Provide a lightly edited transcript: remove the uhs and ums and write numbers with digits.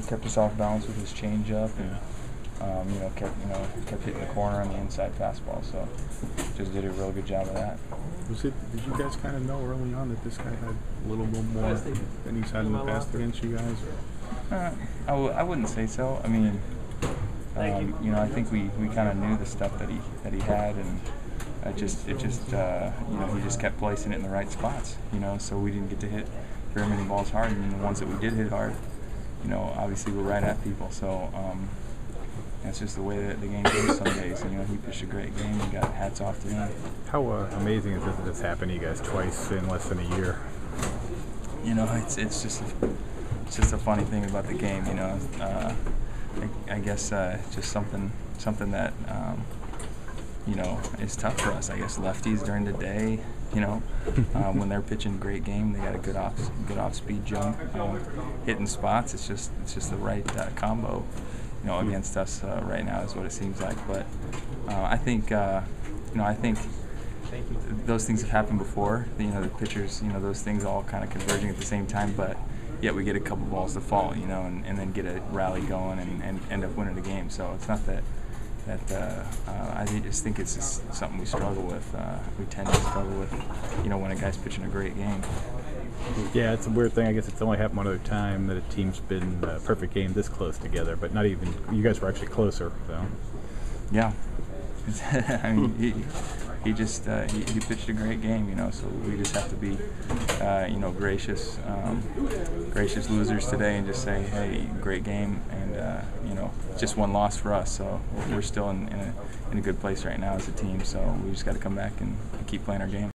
kept us off balance with his changeup, and kept hitting the corner on the inside fastball. So just did a real good job of that. Did you guys kind of know early on that this guy had a little bit more than he's had in the past against you guys? I wouldn't say so. I mean, I think we kind of knew the stuff that he had, and he just kept placing it in the right spots. So we didn't get to hit very many balls hard, and the ones that we did hit hard, obviously we're right at people. So that's just the way that the game goes some days. He pitched a great game, and got hats off to him. How amazing is it that this happened to you guys twice in less than a year? It's just a funny thing about the game. I guess just something that is tough for us. I guess lefties during the day, when they're pitching a great game, they got a good off speed jump, hitting spots. It's just the right combo, against us right now is what it seems like. But I think those things have happened before. The pitchers, those things all kind of converging at the same time, but yet we get a couple balls to fall, and then get a rally going and end up winning the game. So it's not that I just think it's just something we struggle with. We tend to struggle with, when a guy's pitching a great game. Yeah, it's a weird thing. I guess it's only happened one other time that a team's been a perfect game this close together, but not even, you guys were actually closer, so. Yeah. I mean, he pitched a great game, so we just have to be, gracious losers today, and just say, hey, great game, and just one loss for us. So we're still in a good place right now as a team. So we just got to come back and keep playing our game.